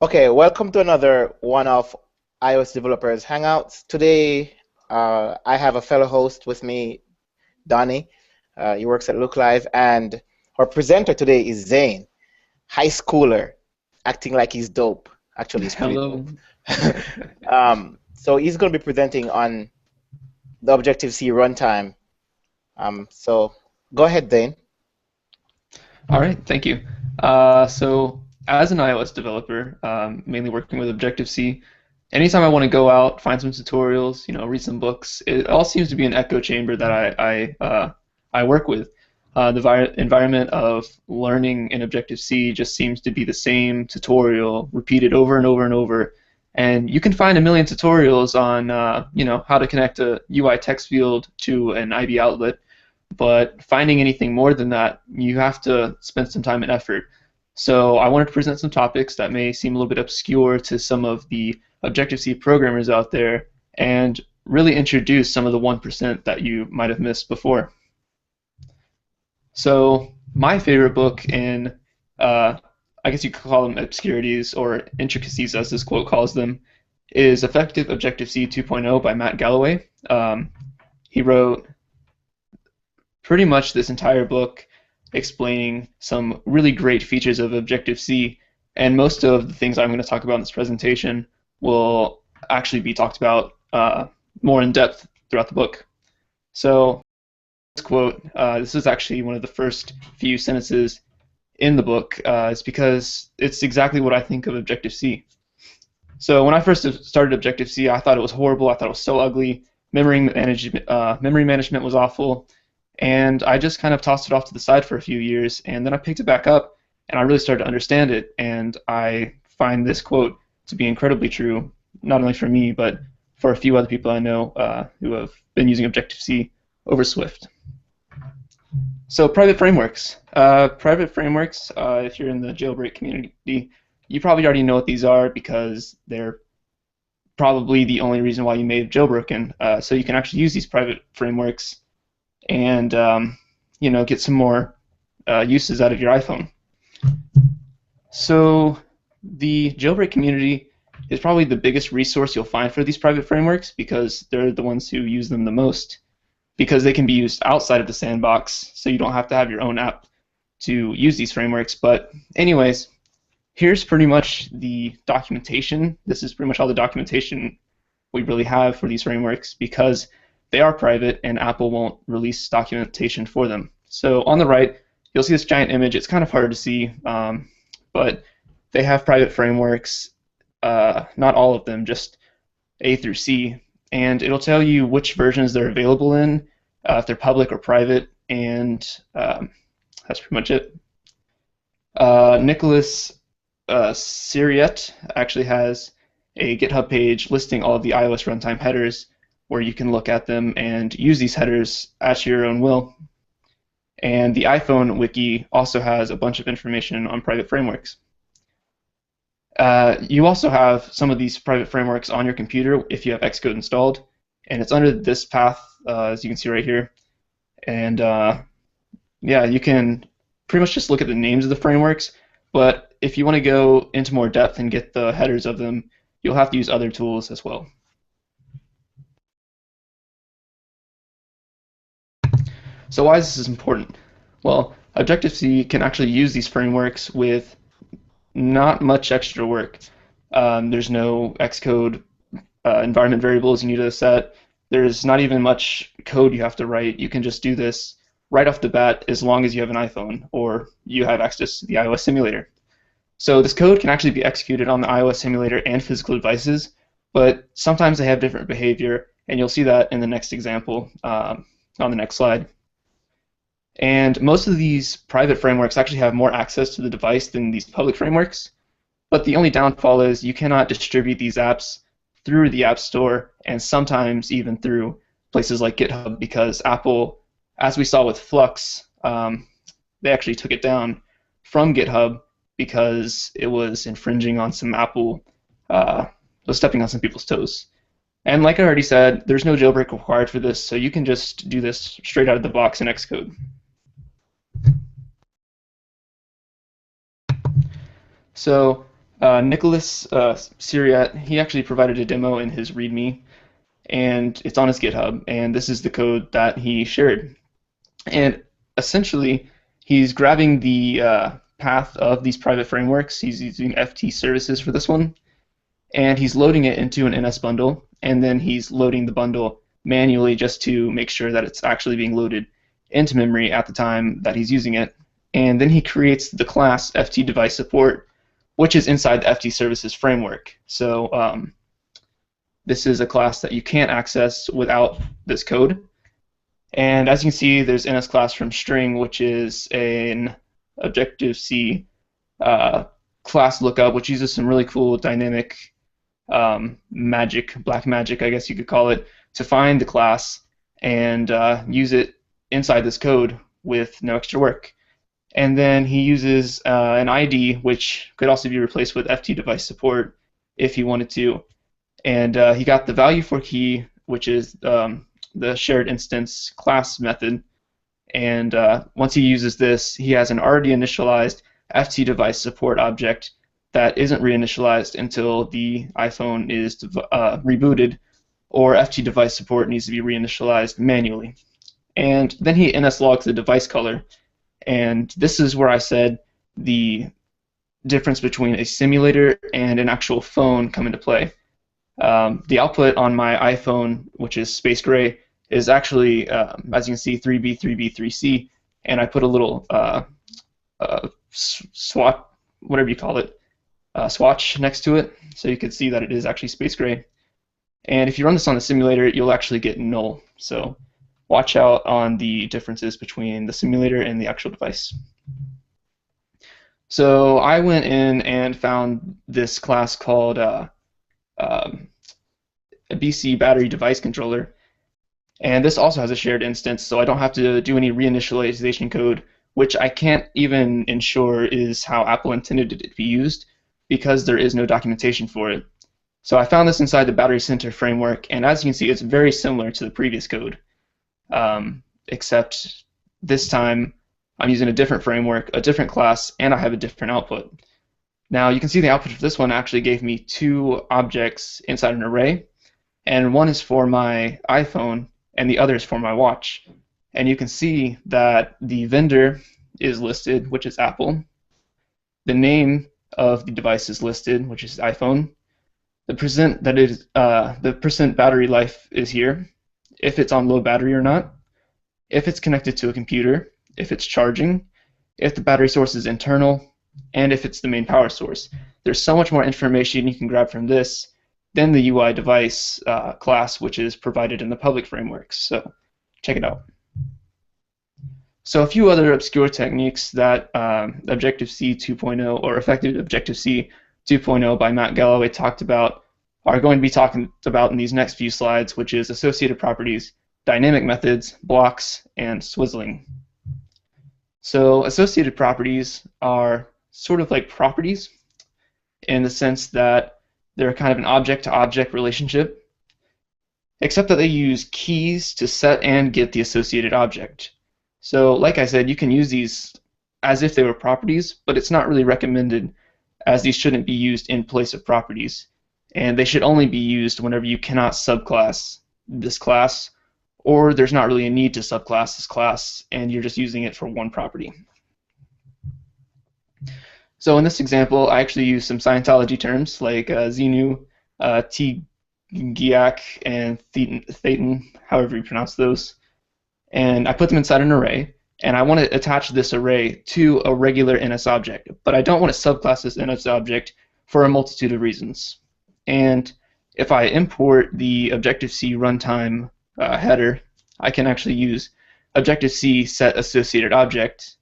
Okay, welcome to another one of iOS Developers Hangouts. Today, I have a fellow host with me, Donnie. He works at Look Live, and our presenter today is Zane, high schooler, acting like he's dope. Actually, he's pretty Hello. dope. So he's going to be presenting on the Objective-C runtime. So go ahead, Zane. All right, thank you. So as an iOS developer, mainly working with Objective-C, anytime I want to go out, find some tutorials, read some books, it all seems to be an echo chamber that I work with. The environment of learning in Objective-C just seems to be the same tutorial repeated over and over and over. And you can find a million tutorials on, how to connect a UI text field to an IB outlet, but finding anything more than that, you have to spend some time and effort. So I wanted to present some topics that may seem a little bit obscure to some of the Objective-C programmers out there and really introduce some of the 1% that you might have missed before. So my favorite book in, uh, I guess you could call them obscurities or intricacies, as this quote calls them, is Effective Objective-C 2.0 by Matt Galloway. He wrote pretty much this entire book explaining some really great features of Objective-C, and most of the things I'm going to talk about in this presentation will actually be talked about more in depth throughout the book. So this quote, this is actually one of the first few sentences in the book. It's because it's exactly what I think of Objective-C. So when I first started Objective-C, I thought it was horrible. I thought it was so ugly. Memory management was awful, and I just kind of tossed it off to the side for a few years, and then I picked it back up, and I really started to understand it, and I find this quote to be incredibly true, not only for me, but for a few other people I know who have been using Objective-C over Swift. So private frameworks, if you're in the jailbreak community, you probably already know what these are because they're probably the only reason why you may have jailbroken. So you can actually use these private frameworks and get some more uses out of your iPhone. So the jailbreak community is probably the biggest resource you'll find for these private frameworks because they're the ones who use them the most because they can be used outside of the sandbox, so you don't have to have your own app to use these frameworks. But anyways, here's pretty much the documentation. This is pretty much all the documentation we really have for these frameworks because they are private and Apple won't release documentation for them. So on the right, you'll see this giant image. It's kind of hard to see, but they have private frameworks, not all of them, just A through C, and it'll tell you which versions they're available in, if they're public or private, and that's pretty much it. Nicholas Siriet actually has a GitHub page listing all of the iOS runtime headers where you can look at them and use these headers at your own will. And the iPhone wiki also has a bunch of information on private frameworks. You also have some of these private frameworks on your computer if you have Xcode installed, and it's under this path, as you can see right here. And yeah, you can pretty much just look at the names of the frameworks, but if you want to go into more depth and get the headers of them, you'll have to use other tools as well. So why is this important? Well, Objective-C can actually use these frameworks with not much extra work. There's no Xcode environment variables you need to set. There's not even much code you have to write. You can just do this right off the bat as long as you have an iPhone or you have access to the iOS simulator. So this code can actually be executed on the iOS simulator and physical devices, but sometimes they have different behavior, and you'll see that in the next example on the next slide. And most of these private frameworks actually have more access to the device than these public frameworks. But the only downfall is you cannot distribute these apps through the App Store and sometimes even through places like GitHub because Apple, as we saw with Flux, they actually took it down from GitHub because it was infringing on some Apple, was stepping on some people's toes. And like I already said, there's no jailbreak required for this, so you can just do this straight out of the box in Xcode. So Nicholas Siriat, he actually provided a demo in his README, and it's on his GitHub, and this is the code that he shared. And essentially, he's grabbing the path of these private frameworks. He's using FT services for this one, and he's loading it into an NS bundle, and then he's loading the bundle manually just to make sure that it's actually being loaded into memory at the time that he's using it. And then he creates the class FT device support, which is inside the FT services framework. So this is a class that you can't access without this code. And as you can see, there's NS class from string, which is an Objective-C class lookup, which uses some really cool dynamic magic, black magic, I guess you could call it, to find the class and use it inside this code with no extra work. And then he uses an ID, which could also be replaced with FT device support if he wanted to. And he got the value for key, which is the shared instance class method. And once he uses this, he has an already initialized FT device support object that isn't reinitialized until the iPhone is rebooted, or FT device support needs to be reinitialized manually. And then he NS logs the device color. And this is where I said the difference between a simulator and an actual phone come into play. The output on my iPhone, which is space gray, is actually, as you can see, 3B, 3B, 3C, and I put a little swat, whatever you call it, swatch next to it, so you can see that it is actually space gray. And if you run this on the simulator, you'll actually get null. So watch out on the differences between the simulator and the actual device. So I went in and found this class called a BC battery device controller. And this also has a shared instance, so I don't have to do any reinitialization code, which I can't even ensure is how Apple intended it to be used because there is no documentation for it. So I found this inside the Battery Center framework, and as you can see, it's very similar to the previous code, except this time I'm using a different framework, a different class, and I have a different output. Now you can see the output for this one actually gave me two objects inside an array, and one is for my iPhone, and the other is for my watch. And you can see that the vendor is listed, which is Apple. The name of the device is listed, which is iPhone. The percent battery life is here, if it's on low battery or not, if it's connected to a computer, if it's charging, if the battery source is internal, and if it's the main power source. There's so much more information you can grab from this than the UI device class, which is provided in the public frameworks. So check it out. So a few other obscure techniques that Objective-C 2.0 or Effective Objective-C 2.0 by Matt Galloway talked about are going to be talking about in these next few slides, which is associated properties, dynamic methods, blocks, and swizzling. So associated properties are sort of like properties in the sense that they're kind of an object-to-object relationship, except that they use keys to set and get the associated object. So like I said, you can use these as if they were properties, but it's not really recommended, as these shouldn't be used in place of properties. And they should only be used whenever you cannot subclass this class, or there's not really a need to subclass this class, and you're just using it for one property. So in this example, I actually use some Scientology terms like Xenu, T-Giac, and Thetan, however you pronounce those. And I put them inside an array, and I want to attach this array to a regular NS object, but I don't want to subclass this NS object for a multitude of reasons. And if I import the Objective-C runtime header, I can actually use Objective-C set associated object,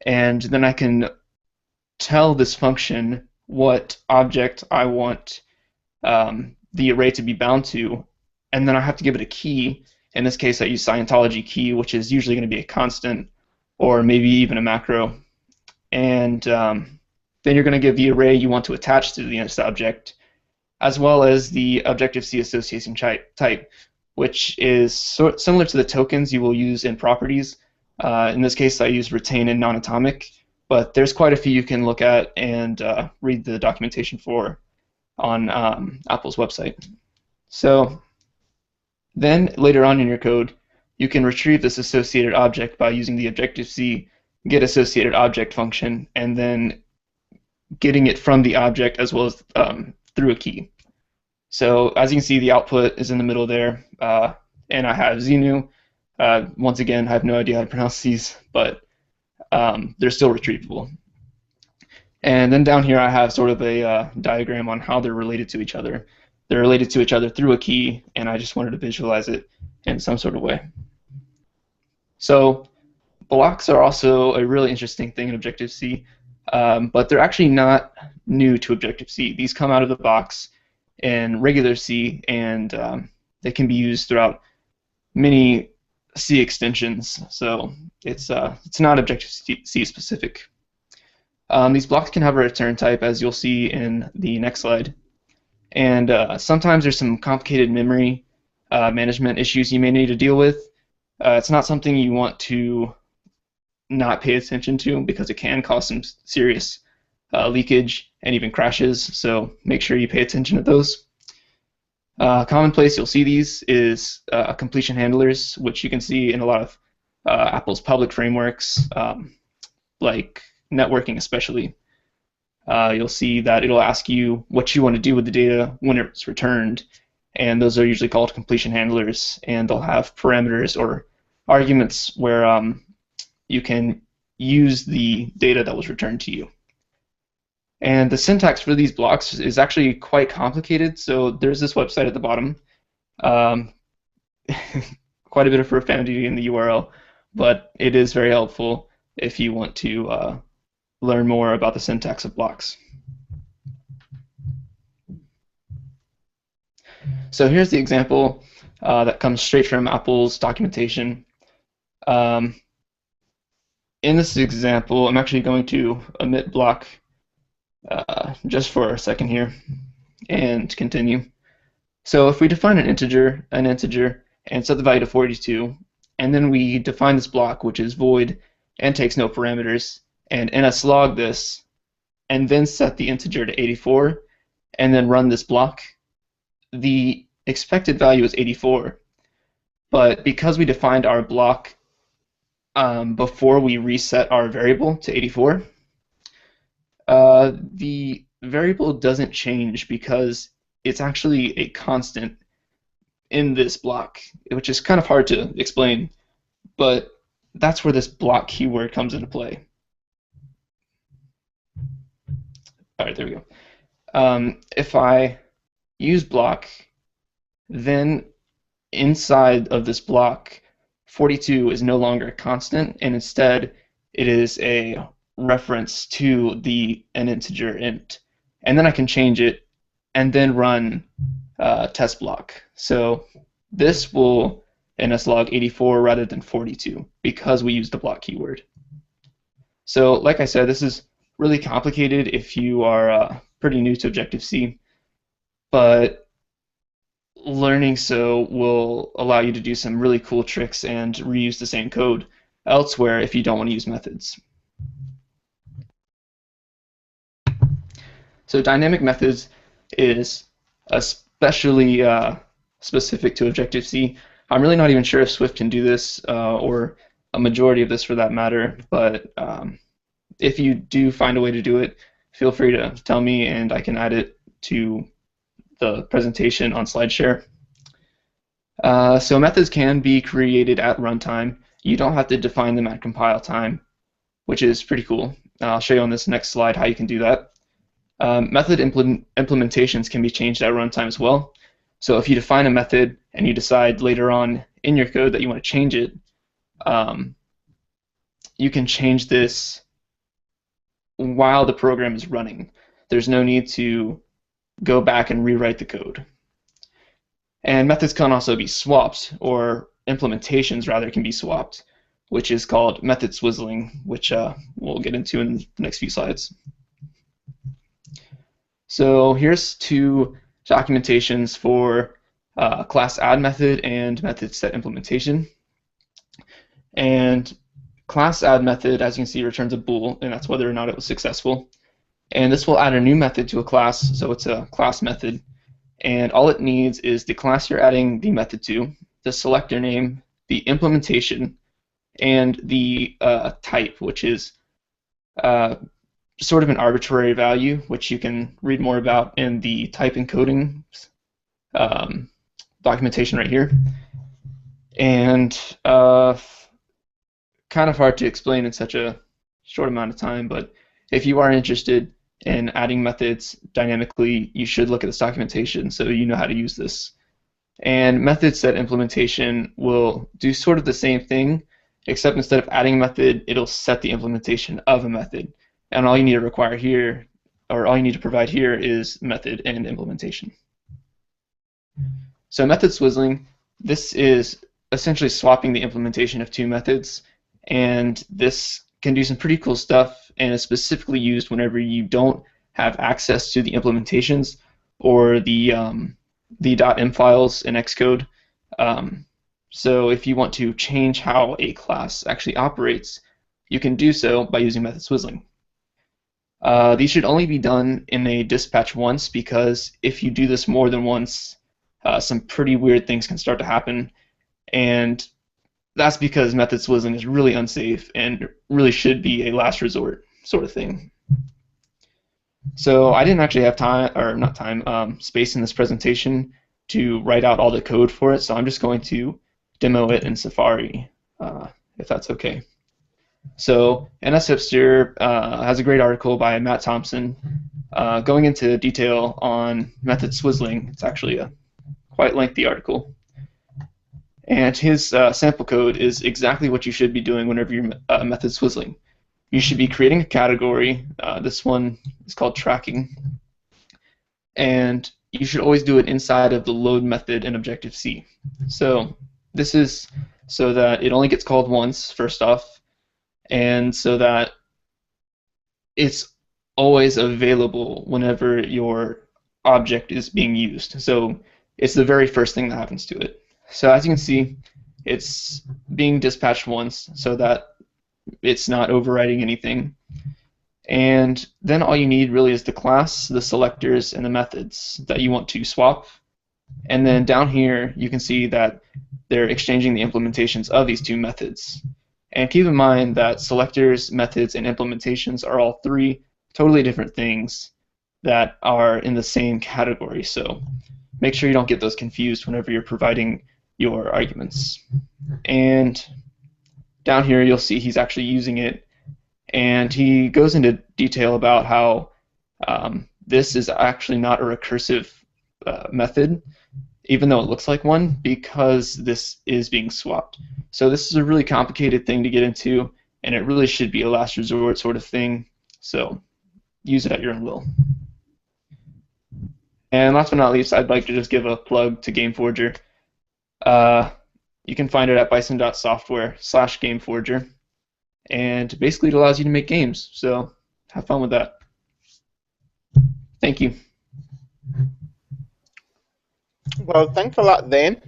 and then I can tell this function what object I want the array to be bound to, and then I have to give it a key. In this case, I use Scientology key, which is usually going to be a constant or maybe even a macro. And then you're going to give the array you want to attach to the NS object, as well as the Objective-C association type, which is similar to the tokens you will use in properties. In this case, I use retain and non-atomic. but there's quite a few you can look at and read the documentation for on Apple's website. So then later on in your code, you can retrieve this associated object by using the Objective-C getAssociatedObject function and then getting it from the object as well as through a key. So as you can see, the output is in the middle there, and I have Xenu. Once again, I have no idea how to pronounce these, but they're still retrievable. And then down here I have sort of a diagram on how they're related to each other. They're related to each other through a key, and I just wanted to visualize it in some sort of way. So blocks are also a really interesting thing in Objective-C, but they're actually not new to Objective-C. These come out of the box in regular C, and they can be used throughout many C extensions. So it's not Objective-C specific. These blocks can have a return type, as you'll see in the next slide. And sometimes there's some complicated memory management issues you may need to deal with. It's not something you want to not pay attention to because it can cause some serious leakage and even crashes, so make sure you pay attention to those. Common place you'll see these is completion handlers, which you can see in a lot of Apple's public frameworks, like networking especially. You'll see that it'll ask you what you want to do with the data when it's returned, and those are usually called completion handlers, and they'll have parameters or arguments where you can use the data that was returned to you. And the syntax for these blocks is actually quite complicated, so there's this website at the bottom. Quite a bit of profanity in the URL, but it is very helpful if you want to learn more about the syntax of blocks. So here's the example that comes straight from Apple's documentation. In this example, I'm actually going to omit block just for a second here and continue. So if we define an integer, and set the value to 42, and then we define this block, which is void and takes no parameters, and nslog this, and then set the integer to 84, and then run this block, the expected value is 84. But because we defined our block before we reset our variable to 84, the variable doesn't change because it's actually a constant in this block, which is kind of hard to explain, but that's where this block keyword comes into play. All right, there we go. If I use block, then inside of this block, 42 is no longer a constant, and instead it is a reference to an integer int. And then I can change it and then run test block. So this will nslog 84 rather than 42 because we used the block keyword. So like I said, this is really complicated if you are pretty new to Objective-C, but learning so will allow you to do some really cool tricks and reuse the same code elsewhere if you don't want to use methods. So dynamic methods is especially specific to Objective-C. I'm really not even sure if Swift can do this, or a majority of this for that matter, but if you do find a way to do it, feel free to tell me and I can add it to the presentation on SlideShare. So methods can be created at runtime. You don't have to define them at compile time, which is pretty cool. I'll show you on this next slide how you can do that. Method implementations can be changed at runtime as well. So if you define a method and you decide later on in your code that you want to change it, you can change this while the program is running. There's no need to go back and rewrite the code. And methods can also be swapped, or implementations rather can be swapped, which is called method swizzling, which we'll get into in the next few slides. So here's two documentations for class add method and method set implementation. And class add method, as you can see, returns a bool, and that's whether or not it was successful. And this will add a new method to a class, so it's a class method. And all it needs is the class you're adding the method to, the selector name, the implementation, and the type, which is sort of an arbitrary value, which you can read more about in the type encoding documentation right here. And kind of hard to explain in such a short amount of time, but if you are interested in adding methods dynamically, you should look at this documentation so you know how to use this. And method set implementation will do sort of the same thing, except instead of adding a method, it'll set the implementation of a method. And all you need to require here, or all you need to provide here, is method and implementation. So method swizzling, this is essentially swapping the implementation of two methods, and this can do some pretty cool stuff and is specifically used whenever you don't have access to the implementations or the .m files in Xcode. So if you want to change how a class actually operates, you can do so by using method swizzling. These should only be done in a dispatch once, because if you do this more than once, some pretty weird things can start to happen, and that's because method swizzling is really unsafe and really should be a last resort sort of thing. So I didn't actually have time, or not time, space in this presentation to write out all the code for it, so I'm just going to demo it in Safari, if that's okay. So NSHipster has a great article by Matt Thompson going into detail on method swizzling. It's actually a quite lengthy article. And his sample code is exactly what you should be doing whenever you're method swizzling. You should be creating a category. This one is called tracking. And you should always do it inside of the load method in Objective-C. So this is so that it only gets called once, first off, and so that it's always available whenever your object is being used. So it's the very first thing that happens to it. So as you can see, it's being dispatched once so that it's not overriding anything. And then all you need really is the class, the selectors, and the methods that you want to swap. And then down here, you can see that they're exchanging the implementations of these two methods. And keep in mind that selectors, methods, and implementations are all three totally different things that are in the same category. So make sure you don't get those confused whenever you're providing your arguments. And down here, you'll see he's actually using it. And he goes into detail about how this is actually not a recursive method, even though it looks like one, because this is being swapped. So this is a really complicated thing to get into, and it really should be a last resort sort of thing. So use it at your own will. And last but not least, I'd like to just give a plug to GameForger. You can find it at bison.software/GameForger. And basically it allows you to make games. So have fun with that. Thank you. Well, thanks a lot, Zane.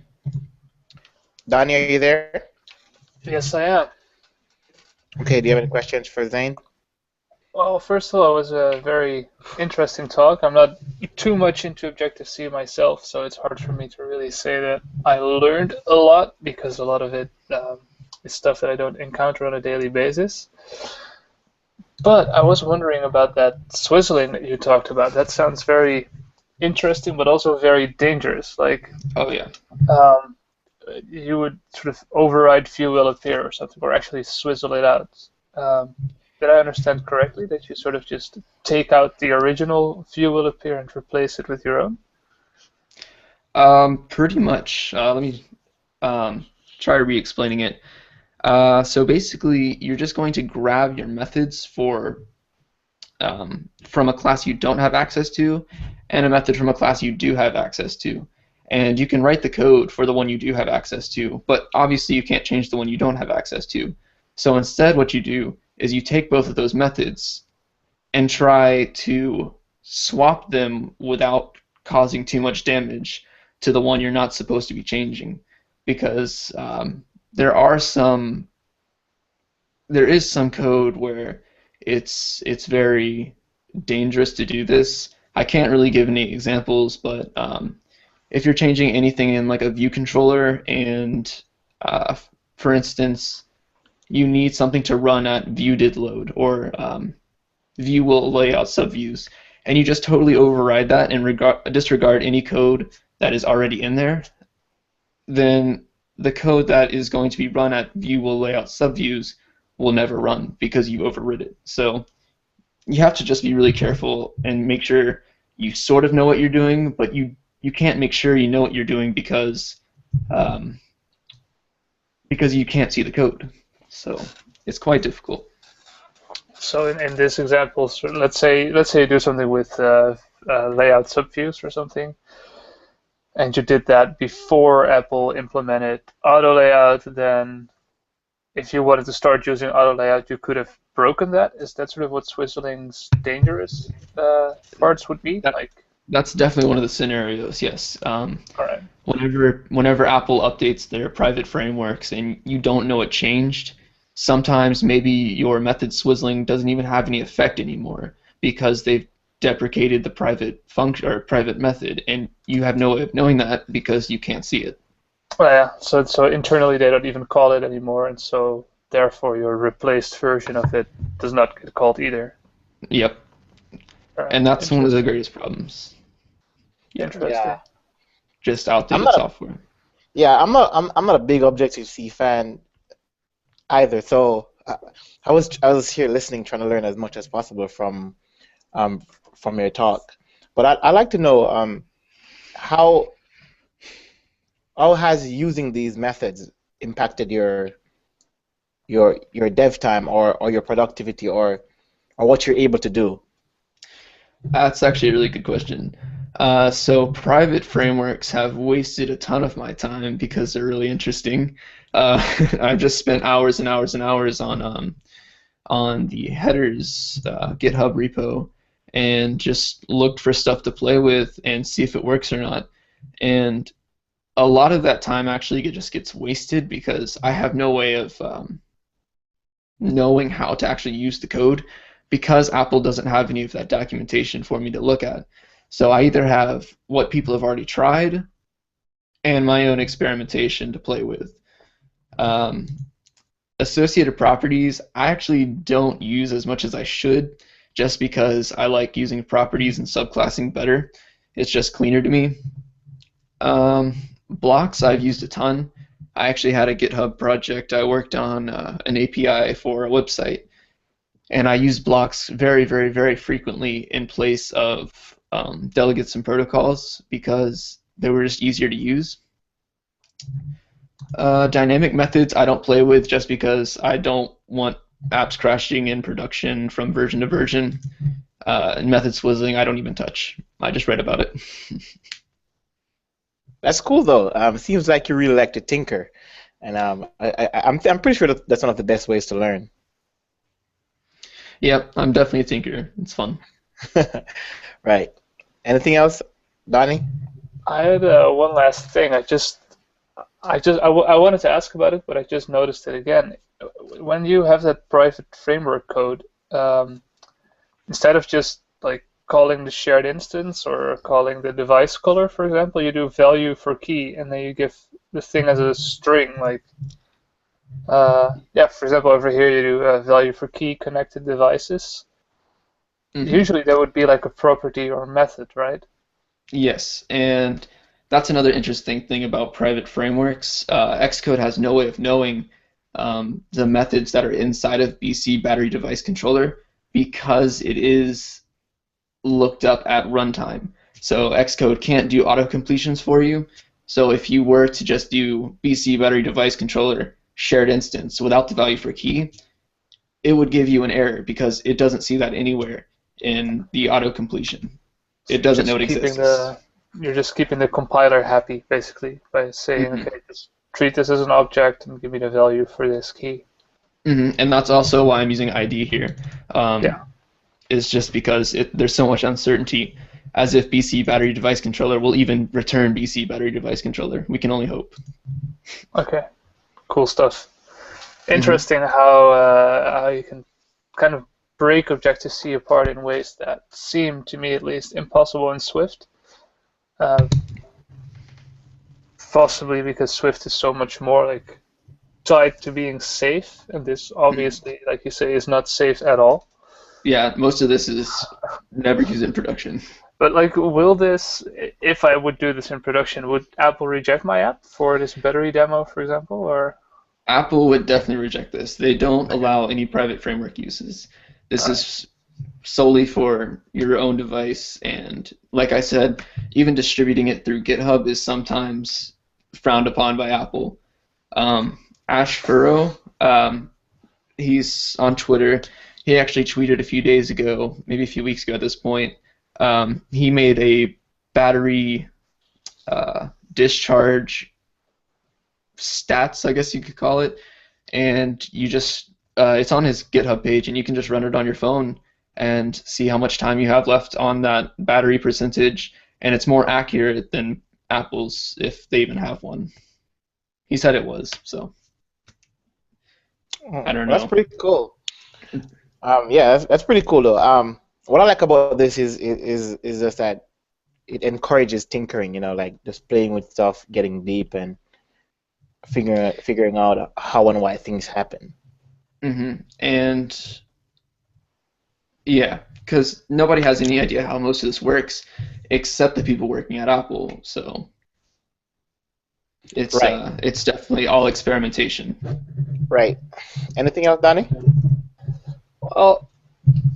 Donnie, are you there? Yes, I am. Okay, do you have any questions for Zane? Well, first of all, it was a very interesting talk. I'm not too much into Objective-C myself, so it's hard for me to really say that I learned a lot, because a lot of it is stuff that I don't encounter on a daily basis. But I was wondering about that swizzling that you talked about. That sounds very interesting, but also very dangerous. Like, Oh yeah. you would sort of override view will appear or something, or actually swizzle it out. Did I understand correctly that you sort of just take out the original view will appear and replace it with your own? Pretty much. Let me try re-explaining it. So basically, you're just going to grab your methods from a class you don't have access to, and a method from a class you do have access to. And you can write the code for the one you do have access to, but obviously you can't change the one you don't have access to. So instead what you do is you take both of those methods and try to swap them without causing too much damage to the one you're not supposed to be changing, because there are some there is some code where it's very dangerous to do this. I can't really give any examples, but if you're changing anything in like a view controller and uh, for instance you need something to run at view did load or view will lay out subviews, and you just totally override that and disregard any code that is already in there, then the code that is going to be run at view will lay out subviews will never run because you overrid it. So you have to just be really careful and make sure you sort of know what you're doing, but you can't make sure you know what you're doing um, because you can't see the code. So it's quite difficult. So in this example, so let's say you do something with layout subviews or something, and you did that before Apple implemented auto layout. Then, if you wanted to start using auto layout, you could have broken that. Is that sort of what Swizzling's dangerous parts would be? That, Like, that's definitely one of the scenarios. Yes. all right. Whenever Apple updates their private frameworks and you don't know it changed, sometimes maybe your method swizzling doesn't even have any effect anymore because they've deprecated the private function or private method, and you have no way of knowing that because you can't see it. Well, yeah. So internally they don't even call it anymore, and so therefore your replaced version of it does not get called either. Yep. All right. And that's one of the greatest problems. Interesting. Yeah. Just outdated not a- software. Yeah, I'm not a big Objective-C fan either. So I was here listening, trying to learn as much as possible from your talk. But I'd like to know how has using these methods impacted your dev time or your productivity or what you're able to do? That's actually a really good question. So private frameworks have wasted a ton of my time because they're really interesting. I've just spent hours and hours and hours on the headers GitHub repo and just looked for stuff to play with and see if it works or not. And a lot of that time actually just gets wasted because I have no way of knowing how to actually use the code because Apple doesn't have any of that documentation for me to look at. So I either have what people have already tried and my own experimentation to play with. Associated properties, I actually don't use as much as I should just because I like using properties and subclassing better. It's just cleaner to me. Blocks, I've used a ton. I actually had a GitHub project. I worked on an API for a website, and I used blocks very, very, very frequently in place of delegates and protocols because they were just easier to use. Dynamic methods I don't play with just because I don't want apps crashing in production from version to version. And method swizzling I don't even touch. I just read about it. That's cool though. Seems like you really like to tinker, and I'm pretty sure that's one of the best ways to learn. Yep, I'm definitely a tinker. It's fun. Right. Anything else, Donnie? I had one last thing. I wanted to ask about it, but I just noticed it again. When you have that private framework code, instead of just like calling the shared instance or calling the device color, for example, you do value for key, and then you give the thing as a string. Like, yeah, for example, over here you do value for key connected devices. Mm-hmm. Usually that would be like a property or method, right? Yes, and that's another interesting thing about private frameworks. Xcode has no way of knowing the methods that are inside of BC battery device controller because it is looked up at runtime. So Xcode can't do auto completions for you. So if you were to just do BC battery device controller shared instance without the value for key, it would give you an error because it doesn't see that anywhere in the auto completion. It doesn't know it exists. You're just keeping the compiler happy, basically, by saying, Mm-hmm. okay, just treat this as an object and give me the value for this key. Mm-hmm. And that's also why I'm using ID here. Yeah. Is just because there's so much uncertainty, as if BC battery device controller will even return BC battery device controller. We can only hope. Okay. Cool stuff. interesting how you can kind of break Objective-C apart in ways that seem, to me at least, impossible in Swift. Uh, Possibly because Swift is so much more like tied to being safe, and this obviously, like you say, is not safe at all. Yeah, most of this is never used in production. But like, will this, if I would do this in production, would Apple reject my app for this battery demo, for example, or? Apple would definitely reject this. They don't allow any private framework uses. This is solely for your own device, and like I said, even distributing it through GitHub is sometimes frowned upon by Apple. Ash Furrow, he's on Twitter. He actually tweeted a few days ago, maybe a few weeks ago at this point. He made a battery discharge stats, I guess you could call it, and you just it's on his GitHub page, and you can just run it on your phone and see how much time you have left on that battery percentage, and it's more accurate than Apple's, if they even have one. He said it was, so I don't know. That's pretty cool. Yeah, that's pretty cool though. What I like about this is just that it encourages tinkering. You know, like just playing with stuff, getting deep, and figuring out how and why things happen. And yeah, because nobody has any idea how most of this works except the people working at Apple. So it's it's definitely all experimentation. Right. Anything else, Donnie? Well,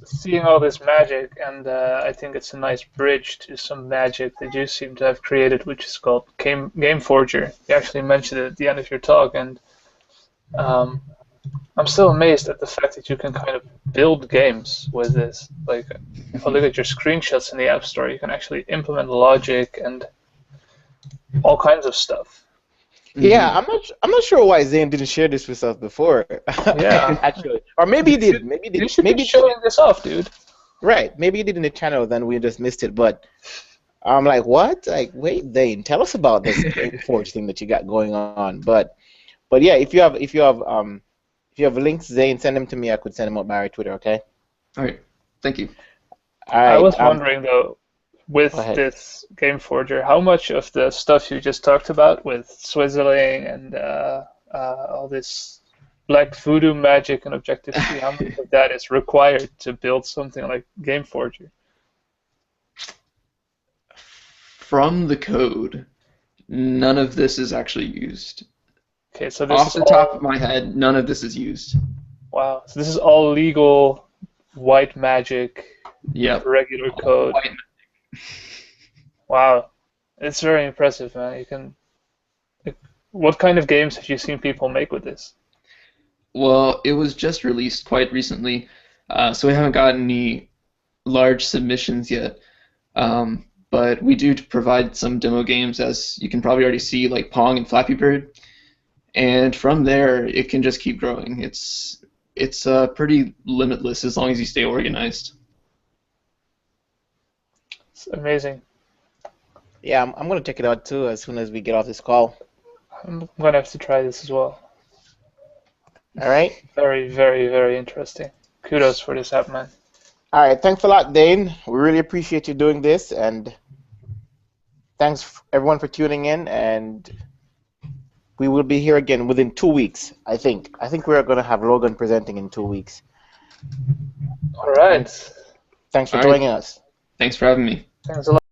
seeing all this magic, and I think it's a nice bridge to some magic that you seem to have created, which is called Game Forger. You actually mentioned it at the end of your talk, and I'm still amazed at the fact that you can kind of build games with this. Like, if I look at your screenshots in the App Store, you can actually implement logic and all kinds of stuff. Yeah, I'm not sure why Zane didn't share this with us before. Yeah, actually, or maybe he did. Maybe he did. You should maybe be showing this off, dude. Right. Maybe he did in the channel, then we just missed it. But I'm like, what? Like, wait, Zane, tell us about this Game Forge thing that you got going on. But yeah, if you have links, Zane, send them to me. I could send them out by Twitter. Okay. All right. Thank you. All right. I was wondering though, with Go ahead. this Game Forger, how much of the stuff you just talked about with swizzling and all this black voodoo magic and Objective-C, how much of that is required to build something like Game Forger? From the code, none of this is actually used. Okay, so this Off is the all, top of my head, none of this is used. wow. So this is all legal white magic, Yep. regular code. White. Wow, it's very impressive, man. You can. What kind of games have you seen people make with this? Well, it was just released quite recently, so we haven't gotten any large submissions yet. But we do provide some demo games, as you can probably already see, like Pong and Flappy Bird. And from there, it can just keep growing. It's pretty limitless as long as you stay organized. It's amazing. Yeah, I'm gonna check it out too as soon as we get off this call. I'm gonna have to try this as well. All right. Very, very, very interesting. Kudos for this app, man. All right. Thanks a lot, Dane. We really appreciate you doing this, and thanks everyone for tuning in. And we will be here again within 2 weeks. I think we're gonna have Logan presenting in 2 weeks. All right. Thanks for All right. joining us. Thanks for having me. Thanks a lot.